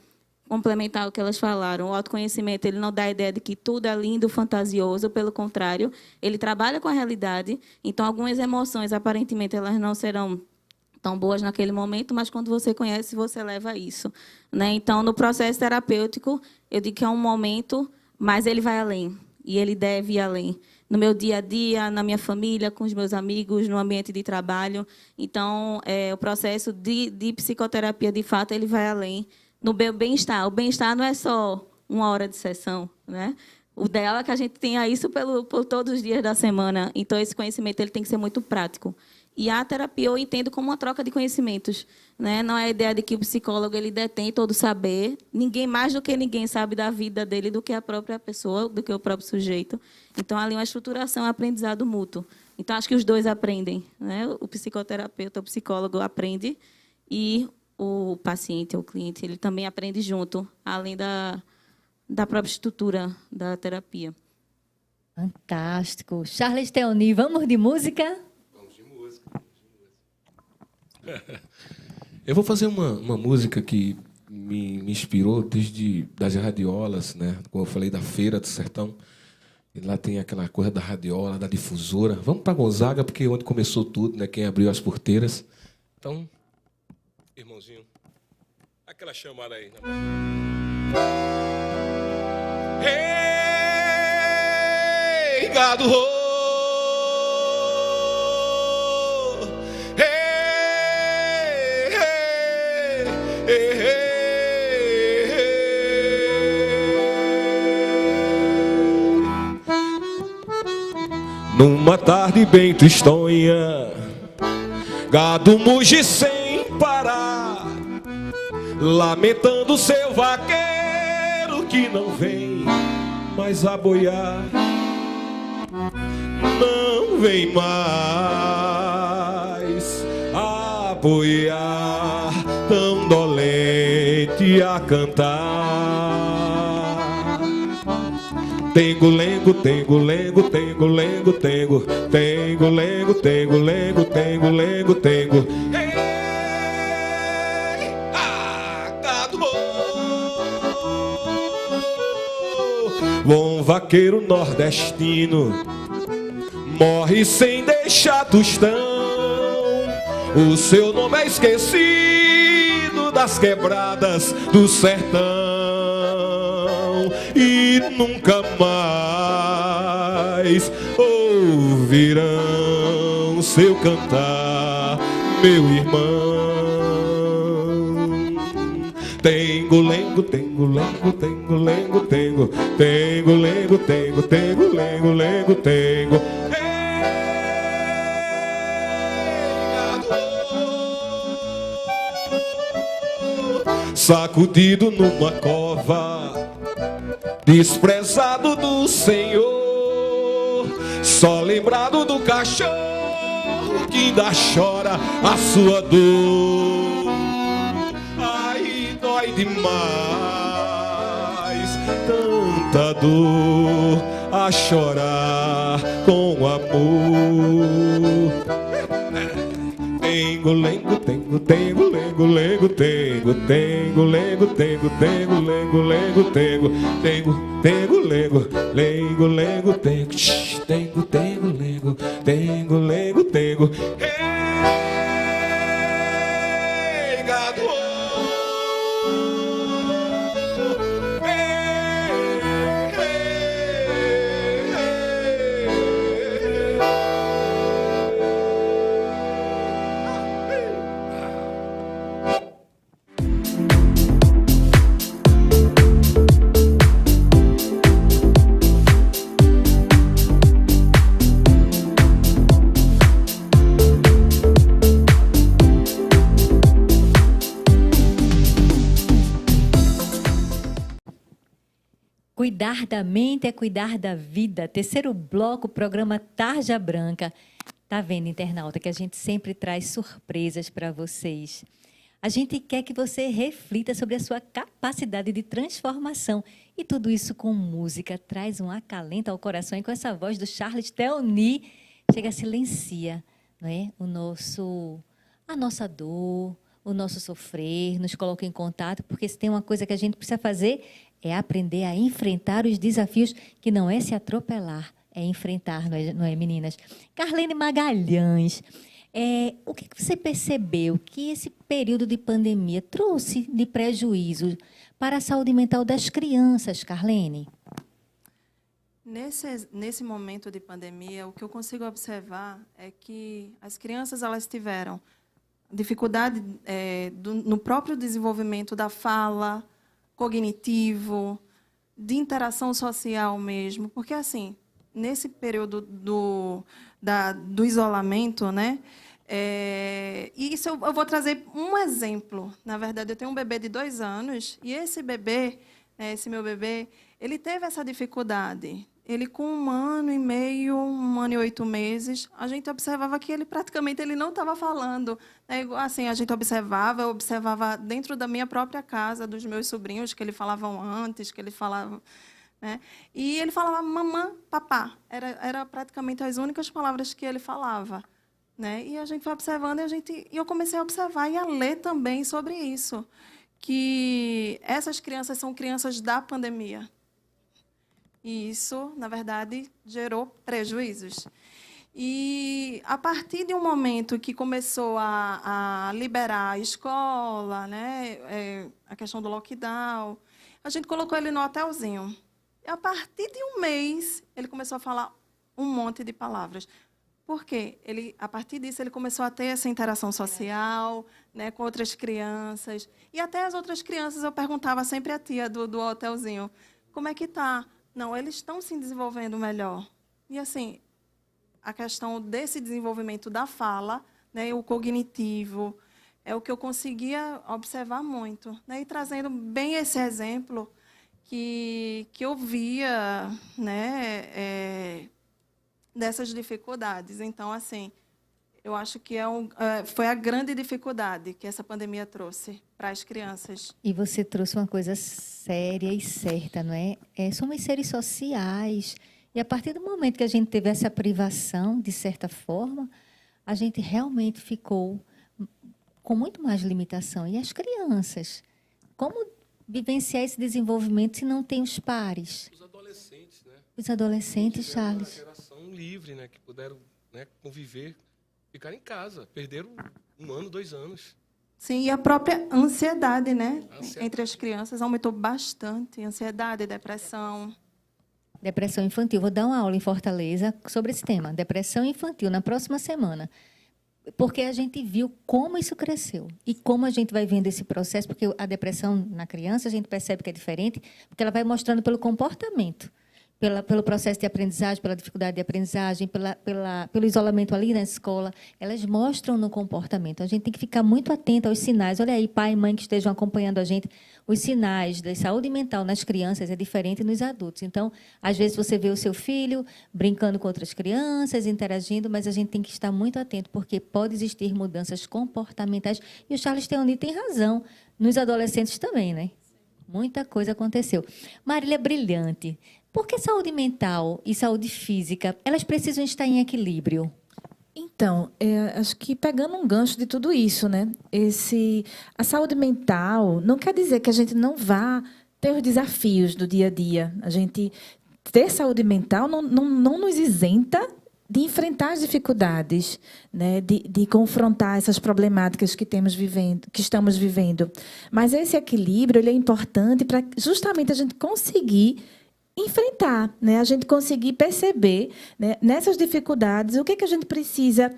complementar o que elas falaram. O autoconhecimento ele não dá a ideia de que tudo é lindo, fantasioso, pelo contrário, ele trabalha com a realidade. Então, algumas emoções, aparentemente, elas não serão tão boas naquele momento, mas quando você conhece, você leva a isso, né? Então, no processo terapêutico, eu digo que é um momento, mas ele vai além, e ele deve ir além. No meu dia a dia, na minha família, com os meus amigos, no ambiente de trabalho. Então, o processo de psicoterapia, de fato, ele vai além no meu bem-estar. O bem-estar não é só 1 hora de sessão, né? O ideal é que a gente tenha isso por todos os dias da semana. Então, esse conhecimento ele tem que ser muito prático. E a terapia eu entendo como uma troca de conhecimentos, né? Não é a ideia de que o psicólogo ele detém todo o saber. Ninguém mais do que ninguém sabe da vida dele do que a própria pessoa, do que o próprio sujeito. Então, ali uma estruturação, um aprendizado mútuo. Então, acho que os dois aprendem, né? O psicoterapeuta, o psicólogo aprende e o paciente, o cliente, ele também aprende junto, além da própria estrutura da terapia. Fantástico. Charles Teoni, vamos de música? Eu vou fazer uma música que me inspirou desde das radiolas, né? Como eu falei, da Feira do Sertão. E lá tem aquela coisa da radiola, da difusora. Vamos para Gonzaga, porque é onde começou tudo, né? Quem abriu as porteiras. Então, irmãozinho, aquela chamada aí. Ei, gado! Numa tarde bem tristonha, gado muge sem parar, lamentando seu vaqueiro que não vem mais a boiar. Não vem mais a boiar, tão dolente a cantar. Tengo, lengo, tengo, lengo, tengo, lengo, tengo, tengo, lengo, tengo, lengo, tengo, lengo, tengo. Bom vaqueiro nordestino morre sem deixar tostão. O seu nome é esquecido das quebradas do sertão. E nunca mais ouvirão seu cantar, meu irmão. Tengo, lengo, tengo, lengo, tengo, lengo, tengo, tengo, lengo, tengo, tengo, lengo, lengo, tengo. Sacudido numa cova, desprezado do Senhor, Só lembrado do cachorro que ainda chora a sua dor. Ai, dói demais, tanta dor a chorar com amor. Tengo, lengo, tengo, tengo, lengo, lengo, tengo, tengo, lengo, tengo, tengo, lengo, lengo, tengo, tengo, tengo, lengo, lengo, lengo, tengo, tengo, tengo, lengo, tengo, lengo, tengo. Ei, gado, Cuidar da mente é cuidar da vida. Terceiro bloco, programa Tarja Branca. Tá vendo, internauta, que a gente sempre traz surpresas para vocês. A gente quer que você reflita sobre a sua capacidade de transformação. E tudo isso com música. Traz um acalento ao coração. E com essa voz do Charles Theoni, chega, silencia, não é? A nossa dor, o nosso sofrer, nos coloca em contato, porque se tem uma coisa que a gente precisa fazer, é aprender a enfrentar os desafios, que não é se atropelar, é enfrentar, não é, meninas? Carlene Magalhães, o que você percebeu que esse período de pandemia trouxe de prejuízo para a saúde mental das crianças, Carlene? Nesse momento de pandemia, o que eu consigo observar é que as crianças elas tiveram dificuldade no próprio desenvolvimento da fala, cognitivo, de interação social mesmo, porque assim, nesse período do isolamento, né? Isso eu vou trazer um exemplo. Na verdade, eu tenho um bebê de 2 anos e esse bebê, esse meu bebê, ele teve essa dificuldade. Ele, com 1 ano e meio, 1 ano e 8 meses, a gente observava que ele praticamente não estava falando. Assim, a gente eu observava dentro da minha própria casa, dos meus sobrinhos, que eles falavam antes, que ele falava, né? E ele falava mamã, papá. Era praticamente as únicas palavras que ele falava, né? E a gente foi observando e eu comecei a observar e a ler também sobre isso, que essas crianças são crianças da pandemia. E isso, na verdade, gerou prejuízos. E, a partir de um momento que começou a liberar a escola, né, a questão do lockdown, a gente colocou ele no hotelzinho. E, a partir de 1 mês, ele começou a falar um monte de palavras. Por quê? A partir disso, ele começou a ter essa interação social, né, com outras crianças. E até as outras crianças, eu perguntava sempre à tia do hotelzinho, como é que está? Não, eles estão se desenvolvendo melhor. E, assim, a questão desse desenvolvimento da fala, né, o cognitivo, é o que eu conseguia observar muito, né, e trazendo bem esse exemplo que eu via, né, dessas dificuldades. Então, assim, eu acho que foi a grande dificuldade que essa pandemia trouxe para as crianças. E você trouxe uma coisa séria e certa, não é? Somos seres sociais. E, a partir do momento que a gente teve essa privação, de certa forma, a gente realmente ficou com muito mais limitação. E as crianças? Como vivenciar esse desenvolvimento se não tem os pares? Os adolescentes, né? Os adolescentes, Charles. Uma geração livre, né? Que puderam, né, conviver, ficar em casa. Perderam 1 ano, 2 anos. Sim, e a própria ansiedade, né? Entre as crianças aumentou bastante. Ansiedade, depressão. Depressão infantil. Vou dar uma aula em Fortaleza sobre esse tema, depressão infantil, na próxima semana. Porque a gente viu como isso cresceu e como a gente vai vendo esse processo, porque a depressão na criança a gente percebe que é diferente, porque ela vai mostrando pelo comportamento. pelo processo de aprendizagem, pela dificuldade de aprendizagem, pelo isolamento ali na escola, elas mostram no comportamento. A gente tem que ficar muito atento aos sinais. Olha aí, pai e mãe que estejam acompanhando a gente, os sinais da saúde mental nas crianças é diferente nos adultos. Então, às vezes você vê o seu filho brincando com outras crianças, interagindo, mas a gente tem que estar muito atento, porque pode existir mudanças comportamentais. E o Charles Theoni tem razão, nos adolescentes também, né? Muita coisa aconteceu. Marília Brilhante, por que saúde mental e saúde física, elas precisam estar em equilíbrio? Então, acho que pegando um gancho de tudo isso, né? A saúde mental não quer dizer que a gente não vá ter os desafios do dia a dia. A gente ter saúde mental não nos isenta de enfrentar as dificuldades, né, de confrontar essas problemáticas que estamos vivendo. Mas esse equilíbrio ele é importante para justamente a gente conseguir enfrentar, né, a gente conseguir perceber, né, nessas dificuldades o que a gente precisa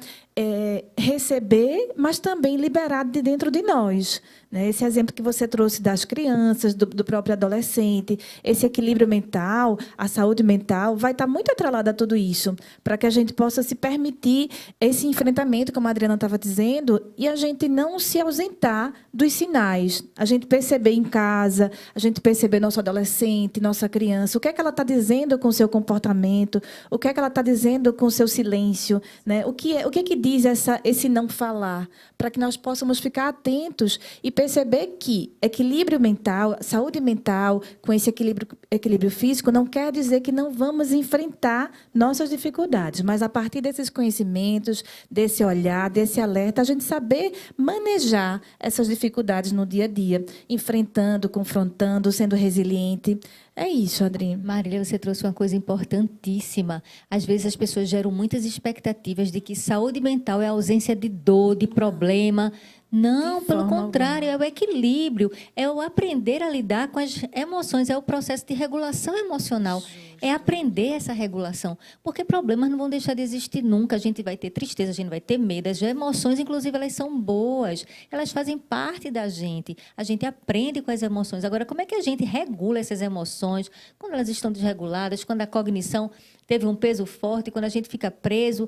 receber, mas também liberar de dentro de nós. Né? Esse exemplo que você trouxe das crianças, do próprio adolescente, esse equilíbrio mental, a saúde mental, vai estar muito atrelada a tudo isso, para que a gente possa se permitir esse enfrentamento, como a Adriana estava dizendo, e a gente não se ausentar dos sinais. A gente perceber em casa, a gente perceber nosso adolescente, nossa criança, o que é que ela está dizendo com o seu comportamento, o que é que ela está dizendo com o seu silêncio, né? O que diz esse não falar, para que nós possamos ficar atentos e perceber que equilíbrio mental, saúde mental, com esse equilíbrio físico, não quer dizer que não vamos enfrentar nossas dificuldades, mas a partir desses conhecimentos, desse olhar, desse alerta, a gente saber manejar essas dificuldades no dia a dia, enfrentando, confrontando, sendo resiliente. É isso, Adri. Marília, você trouxe uma coisa importantíssima. Às vezes as pessoas geram muitas expectativas de que saúde mental é a ausência de dor, de problema. Não, pelo contrário, é o equilíbrio, é o aprender a lidar com as emoções, é o processo de regulação emocional, é aprender essa regulação, porque problemas não vão deixar de existir nunca, a gente vai ter tristeza, a gente vai ter medo, as emoções, inclusive, elas são boas, elas fazem parte da gente, a gente aprende com as emoções. Agora, como é que a gente regula essas emoções, quando elas estão desreguladas, quando a cognição teve um peso forte, quando a gente fica preso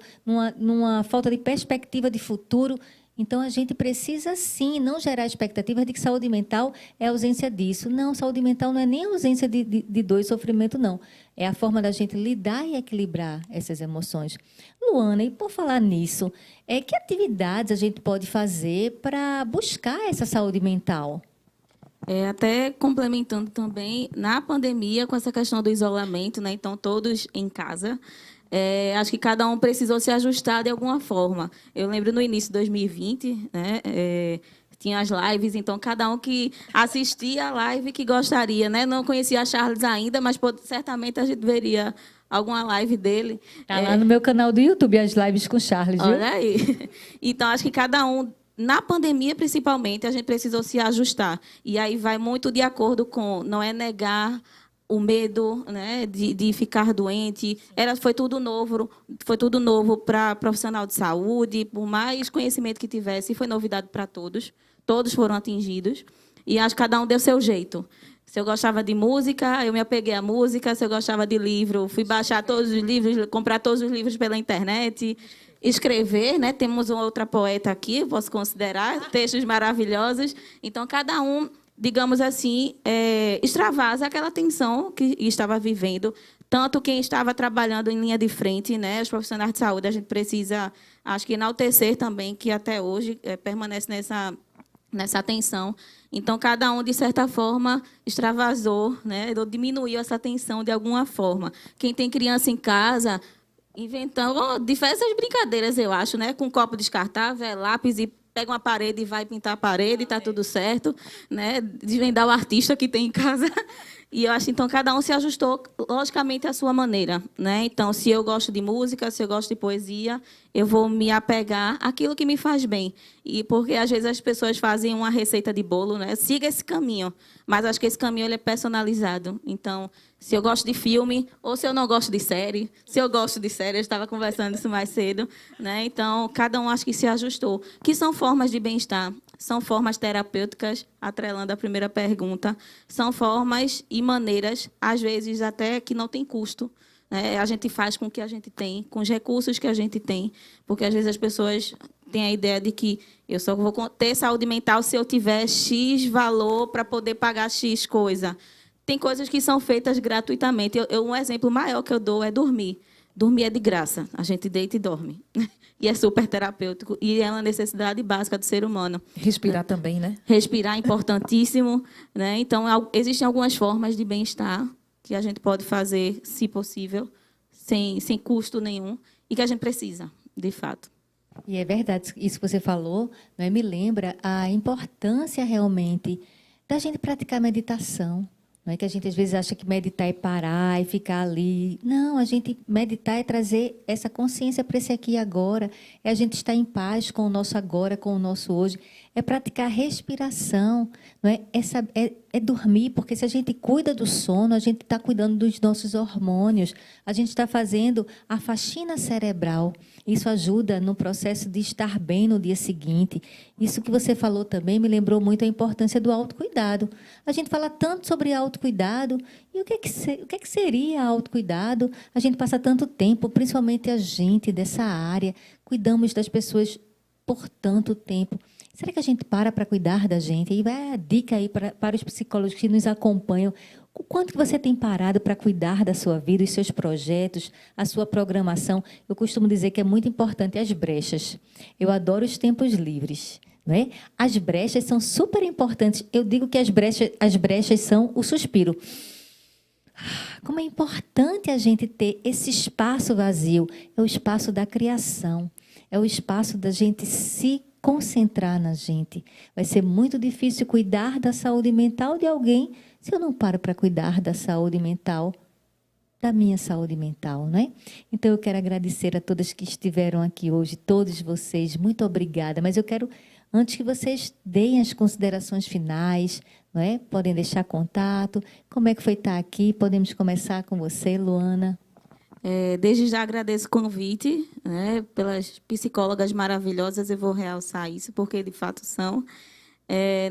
numa falta de perspectiva de futuro? Então, a gente precisa, sim, não gerar expectativas de que saúde mental é ausência disso. Não, saúde mental não é nem ausência de dor e sofrimento, não. É a forma da gente lidar e equilibrar essas emoções. Luana, e por falar nisso, que atividades a gente pode fazer para buscar essa saúde mental? Até complementando também, na pandemia, com essa questão do isolamento, né? Então, todos em casa, acho que cada um precisou se ajustar de alguma forma. Eu lembro no início de 2020, né? Tinha as lives, então cada um que assistia a live que gostaria, né? Não conhecia a Charles ainda, mas certamente a gente veria alguma live dele. Está lá no meu canal do YouTube, as lives com Charles, viu? Olha aí. Então, acho que cada um, na pandemia, principalmente, a gente precisou se ajustar. E aí vai muito de acordo com, não é negar o medo, né, de ficar doente. Foi tudo novo para profissional de saúde, por mais conhecimento que tivesse, foi novidade para todos. Todos foram atingidos. E acho que cada um deu seu jeito. Se eu gostava de música, eu me apeguei à música. Se eu gostava de livro, fui baixar todos os livros, comprar todos os livros pela internet. Escrever, né? Temos uma outra poeta aqui, posso considerar, textos maravilhosos. Então, cada um, digamos assim, extravasa aquela tensão que estava vivendo. Tanto quem estava trabalhando em linha de frente, né? Os profissionais de saúde, a gente precisa, acho que, enaltecer também, que até hoje permanece nessa tensão. Então, cada um, de certa forma, extravasou, né? Diminuiu essa tensão de alguma forma. Quem tem criança em casa inventou diversas brincadeiras, eu acho, né? Com copo descartável, lápis, e pega uma parede e vai pintar a parede, está tudo certo, né? Desvendar o artista que tem em casa. E eu acho, então, cada um se ajustou, logicamente, à sua maneira, né? Então, se eu gosto de música, se eu gosto de poesia, eu vou me apegar àquilo que me faz bem. E porque, às vezes, as pessoas fazem uma receita de bolo, né? Siga esse caminho. Mas acho que esse caminho ele é personalizado. Então, se eu gosto de filme, ou se eu não gosto de série. Se eu gosto de série, eu estava conversando isso mais cedo, né? Então, cada um acho que se ajustou. Que são formas de bem-estar. são formas terapêuticas, atrelando a primeira pergunta, são formas e maneiras, às vezes até que não tem custo, né? A gente faz com o que a gente tem, com os recursos que a gente tem, porque às vezes as pessoas têm a ideia de que eu só vou ter saúde mental se eu tiver X valor para poder pagar X coisa. Tem coisas que são feitas gratuitamente. Um exemplo maior que eu dou é dormir. Dormir é de graça. A gente deita e dorme. E é super terapêutico. E é uma necessidade básica do ser humano. Respirar também, né? Respirar é importantíssimo, né? Então, existem algumas formas de bem-estar que a gente pode fazer, se possível, sem custo nenhum, e que a gente precisa, de fato. E é verdade, isso que você falou, né, me lembra a importância realmente da gente praticar meditação. Não é que a gente às vezes acha que meditar é parar e ficar ali. Não, a gente meditar é trazer essa consciência para esse aqui e agora. É a gente estar em paz com o nosso agora, com o nosso hoje. É praticar respiração, não é? É dormir, porque se a gente cuida do sono, a gente está cuidando dos nossos hormônios. A gente está fazendo a faxina cerebral. Isso ajuda no processo de estar bem no dia seguinte. Isso que você falou também me lembrou muito a importância do autocuidado. A gente fala tanto sobre autocuidado. E o que é que seria autocuidado? A gente passa tanto tempo, principalmente a gente dessa área, cuidamos das pessoas por tanto tempo. Será que a gente para cuidar da gente? E vai a dica aí para os psicólogos que nos acompanham. O quanto que você tem parado para cuidar da sua vida, os seus projetos, a sua programação? Eu costumo dizer que é muito importante as brechas. Eu adoro os tempos livres. Não é? As brechas são super importantes. Eu digo que as brechas são o suspiro. Como é importante a gente ter esse espaço vazio. É o espaço da criação. É o espaço da gente se concentrar na gente. Vai ser muito difícil cuidar da saúde mental de alguém se eu não paro para cuidar da saúde mental, da minha saúde mental, não é? Então, eu quero agradecer a todas que estiveram aqui hoje, todos vocês, muito obrigada. Mas eu quero, antes que vocês deem as considerações finais, não é? Podem deixar contato. Como é que foi estar aqui? Podemos começar com você, Luana. Desde já agradeço o convite, né, pelas psicólogas maravilhosas, eu vou realçar isso, porque de fato são.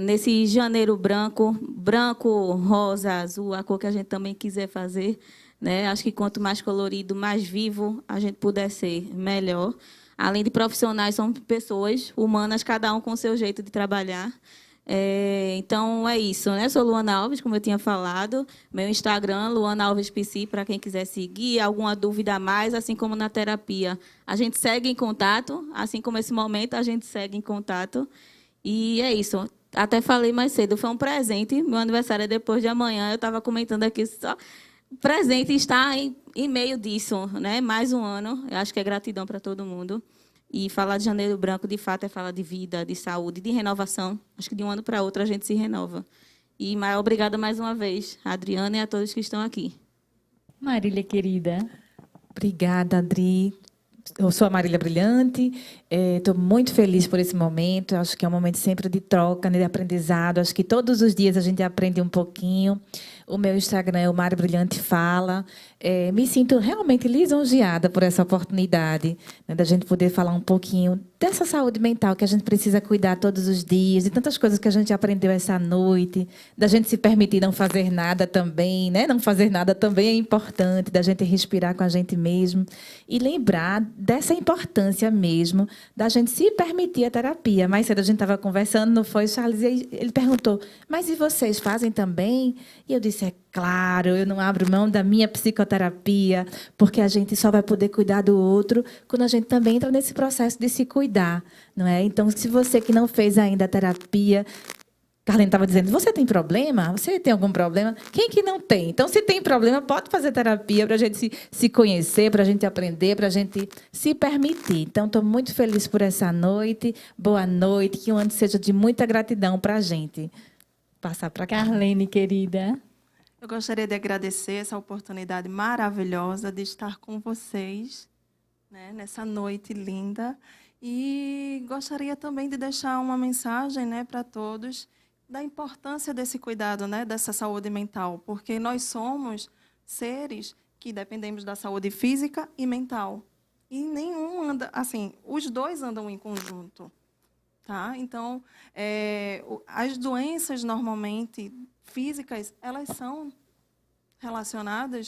Nesse janeiro branco, rosa, azul, a cor que a gente também quiser fazer, né, acho que quanto mais colorido, mais vivo a gente puder ser, melhor. Além de profissionais, são pessoas humanas, cada um com o seu jeito de trabalhar. Então, é isso, né? Sou Luana Alves, como eu tinha falado. Meu Instagram, Luana Alves PC, para quem quiser seguir. Alguma dúvida a mais, assim como na terapia. A gente segue em contato, assim como esse momento, a gente segue em contato. E é isso. Até falei mais cedo, foi um presente. Meu aniversário é depois de amanhã. Eu estava comentando aqui só. Presente está em meio disso, né? Mais um ano. Eu acho que é gratidão para todo mundo. E falar de Janeiro Branco, de fato, é falar de vida, de saúde, de renovação. Acho que de um ano para outro a gente se renova. E obrigada mais uma vez, a Adriana e a todos que estão aqui. Marília, querida. Obrigada, Adri. Eu sou a Marília Brilhante, estou muito feliz por esse momento. Acho que é um momento sempre de troca, né, de aprendizado. Acho que todos os dias a gente aprende um pouquinho. O meu Instagram é o Mari Brilhante Fala. Me sinto realmente lisonjeada por essa oportunidade, né, da gente poder falar um pouquinho dessa saúde mental que a gente precisa cuidar todos os dias, de tantas coisas que a gente aprendeu essa noite, da gente se permitir não fazer nada também, né? Não fazer nada também é importante, da gente respirar com a gente mesmo e lembrar dessa importância mesmo da gente se permitir a terapia. Mais cedo a gente estava conversando, não foi, Charles? E ele perguntou, mas e vocês fazem também? E eu disse, é claro, eu não abro mão da minha psicoterapia, porque a gente só vai poder cuidar do outro quando a gente também entra nesse processo de se cuidar, não é? Então, se você que não fez ainda a terapia, Carlene estava dizendo, você tem problema? Você tem algum problema? Quem que não tem? Então, se tem problema, pode fazer terapia para a gente se conhecer, para a gente aprender, para a gente se permitir. Então, estou muito feliz por essa noite. Boa noite, que o ano seja de muita gratidão para a gente. Passar para Carlene, querida. Eu gostaria de agradecer essa oportunidade maravilhosa de estar com vocês, né, nessa noite linda. E gostaria também de deixar uma mensagem, né, para todos da importância desse cuidado, né, dessa saúde mental, porque nós somos seres que dependemos da saúde física e mental. E nenhum anda, assim, os dois andam em conjunto. tá? Então, as doenças normalmente físicas, elas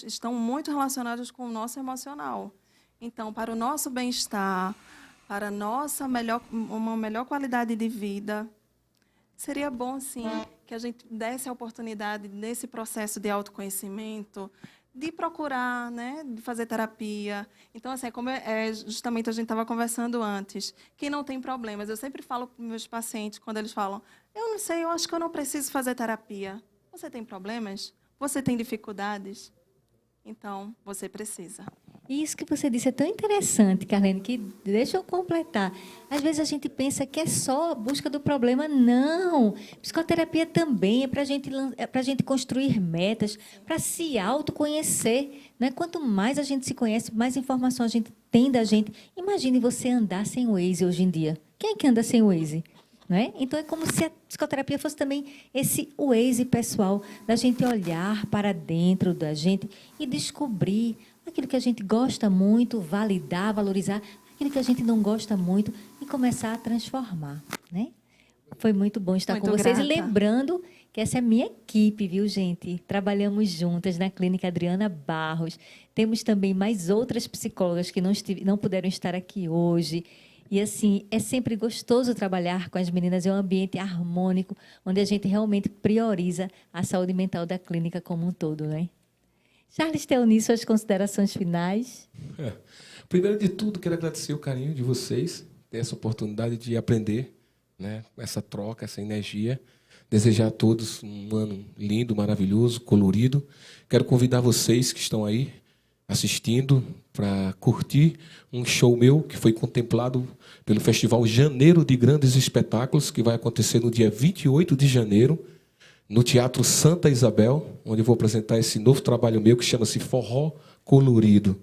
estão muito relacionadas com o nosso emocional. Então, para o nosso bem-estar, para uma melhor qualidade de vida, seria bom, sim, que a gente desse a oportunidade, nesse processo de autoconhecimento, de procurar, né, de fazer terapia. Então, assim, como justamente a gente estava conversando antes, quem não tem problemas, eu sempre falo para os meus pacientes, quando eles falam, eu não sei, eu acho que eu não preciso fazer terapia. Você tem problemas? Você tem dificuldades? Então, você precisa. Isso que você disse é tão interessante, Carlene, que deixa eu completar. Às vezes a gente pensa que é só a busca do problema. Não. Psicoterapia também é para a gente construir metas, para se autoconhecer. Né? Quanto mais a gente se conhece, mais informação a gente tem da gente. Imagine você andar sem o Waze hoje em dia. Quem é que anda sem o Waze? Né? Então, é como se a psicoterapia fosse também esse Waze pessoal, da gente olhar para dentro da gente e descobrir aquilo que a gente gosta muito, validar, valorizar, aquilo que a gente não gosta muito e começar a transformar. Né? Foi muito bom estar com vocês. Grata. E lembrando que essa é a minha equipe, viu, gente? Trabalhamos juntas na Clínica Adriana Barros. Temos também mais outras psicólogas que não puderam estar aqui hoje. E, assim, é sempre gostoso trabalhar com as meninas. É um ambiente harmônico, onde a gente realmente prioriza a saúde mental da clínica como um todo, né? Charles Teoni, suas considerações finais? Primeiro de tudo, quero agradecer o carinho de vocês, ter essa oportunidade de aprender, né, essa troca, essa energia. Desejar a todos um ano lindo, maravilhoso, colorido. Quero convidar vocês que estão aí assistindo para curtir um show meu que foi contemplado pelo Festival Janeiro de Grandes Espetáculos, que vai acontecer no dia 28 de janeiro, no Teatro Santa Isabel, onde eu vou apresentar esse novo trabalho meu que chama-se Forró Colorido.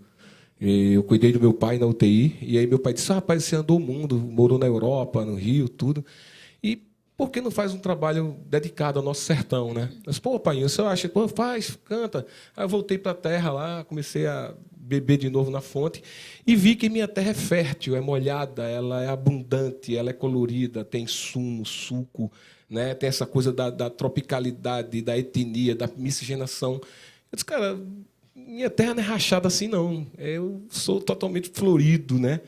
Eu cuidei do meu pai na UTI, e aí meu pai disse, rapaz, você andou o mundo, morou na Europa, no Rio, tudo, e por que não faz um trabalho dedicado ao nosso sertão, né? Mas, pô, pai, você acha, pô, faz, canta. Aí eu voltei para a terra lá, comecei a beber de novo na fonte e vi que minha terra é fértil, é molhada, ela é abundante, ela é colorida, tem sumo, suco, né? Tem essa coisa da tropicalidade, da etnia, da miscigenação. Eu disse, cara, minha terra não é rachada assim, não. Eu sou totalmente florido, né?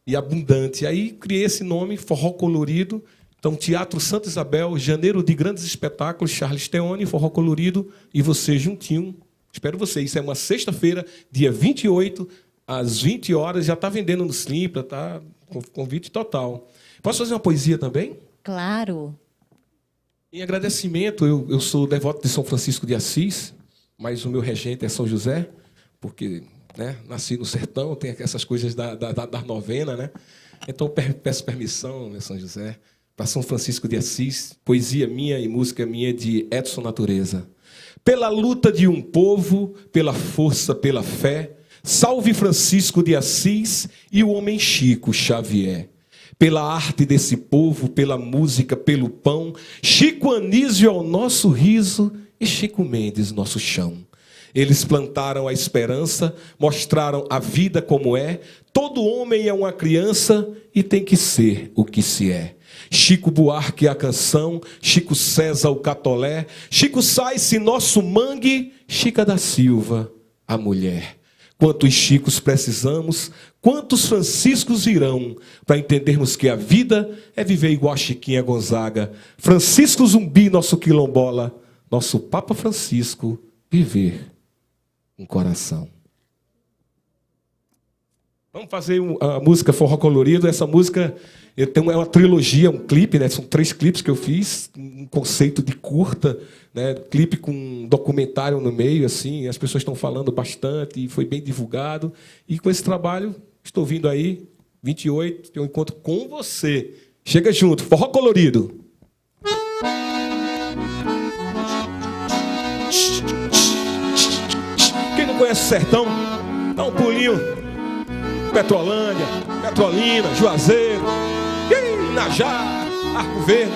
E abundante. Aí criei esse nome, Forró Colorido. Então, Teatro Santa Isabel, Janeiro de Grandes Espetáculos, Charles Teoni, Forró Colorido, e você juntinho. Espero vocês. Isso é uma sexta-feira, dia 28, às 20 horas. Já está vendendo no Simpla, tá? Convite total. Posso fazer uma poesia também? Claro. Em agradecimento, eu sou devoto de São Francisco de Assis, mas o meu regente é São José, porque, né, nasci no sertão, tem essas coisas da novena, né? Então, peço permissão, né, São José, para São Francisco de Assis, poesia minha e música minha de Edson Natureza. Pela luta de um povo, pela força, pela fé, salve Francisco de Assis e o homem Chico Xavier. Pela arte desse povo, pela música, pelo pão, Chico Anísio é o nosso riso e Chico Mendes nosso chão. Eles plantaram a esperança, mostraram a vida como é. Todo homem é uma criança e tem que ser o que se é. Chico Buarque a canção, Chico César o catolé, Chico Sainz nosso mangue, Chica da Silva a mulher. Quantos Chicos precisamos, quantos Franciscos virão para entendermos que a vida é viver igual a Chiquinha Gonzaga. Francisco Zumbi, nosso quilombola, nosso Papa Francisco, viver um coração. Vamos fazer a música Forró Colorido. Essa música é uma trilogia, um clipe, né? São 3 clipes que eu fiz, um conceito de curta, né? Clipe com um documentário no meio, assim, as pessoas estão falando bastante, e foi bem divulgado. E com esse trabalho, estou vindo aí, 28, tem um encontro com você. Chega junto, Forró Colorido. Quem não conhece o sertão, dá um pulinho. Petrolândia, Petrolina, Juazeiro, Inajá, Arco Verde,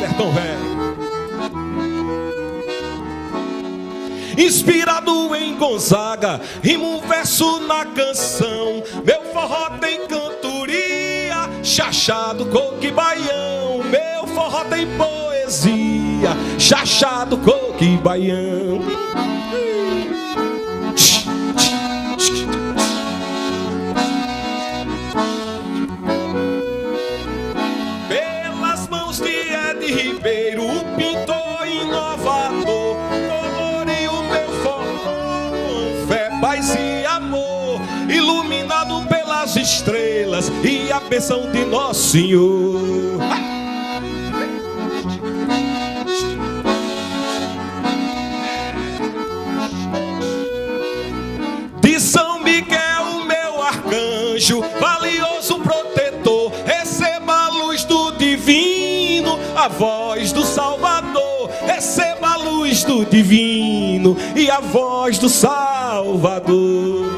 Sertão Velho. Inspirado em Gonzaga, rimo um verso na canção. Meu forró tem cantoria, chachado, coco e baião. Meu forró tem poesia, chachado, coco e baião. Pelas mãos de Ed Ribeiro, o pintor inovador, coloriu meu forró com fé, paz e amor, iluminado pelas estrelas e a bênção de Nosso Senhor. De São Miguel, meu arcanjo, valioso protetor, receba a luz do divino, a voz do Salvador. Receba a luz do divino e a voz do Salvador.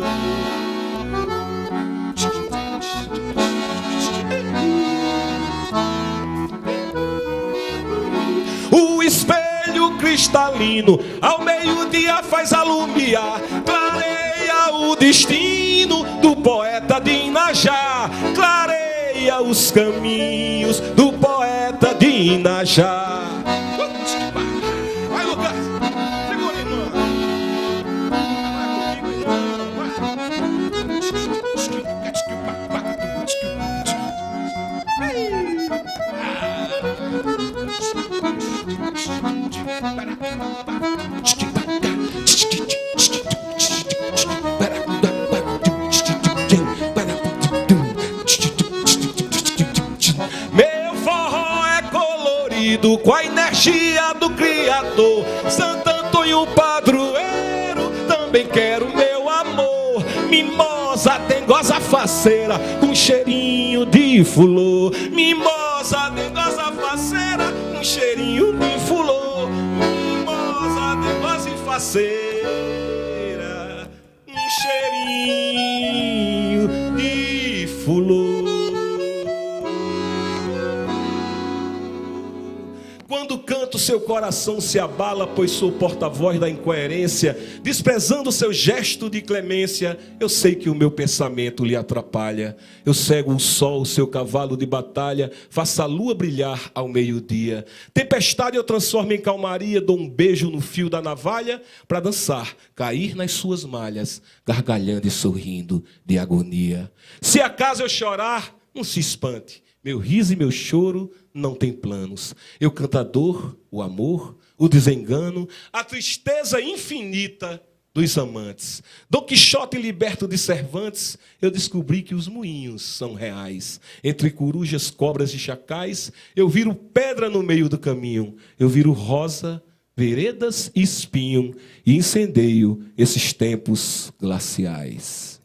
O espelho cristalino ao meio-dia faz alumiar, clareia o destino do poeta de Inajá, clareia os caminhos do poeta de Inajá. Vai, Lucas, segura, irmão. Vai comigo, meu forró é colorido com a energia do Criador. Santo Antônio Padroeiro, também quero meu amor. Mimosa dengosa faceira com cheirinho de fulô. Mimosa dengosa faceira com cheirinho de fulô. Mimosa dengosa e faceira com cheirinho de fulô. Quando canto, seu coração se abala, pois sou porta-voz da incoerência. Desprezando seu gesto de clemência, eu sei que o meu pensamento lhe atrapalha. Eu cego o sol, seu cavalo de batalha, faço a lua brilhar ao meio-dia. Tempestade eu transformo em calmaria, dou um beijo no fio da navalha, para dançar, cair nas suas malhas, gargalhando e sorrindo de agonia. Se acaso eu chorar, não se espante, meu riso e meu choro não tem planos. Eu canto a dor, o amor, o desengano, a tristeza infinita dos amantes. Dom Quixote liberto de Cervantes, eu descobri que os moinhos são reais. Entre corujas, cobras e chacais, eu viro pedra no meio do caminho. Eu viro rosa, veredas e espinho, e incendeio esses tempos glaciais.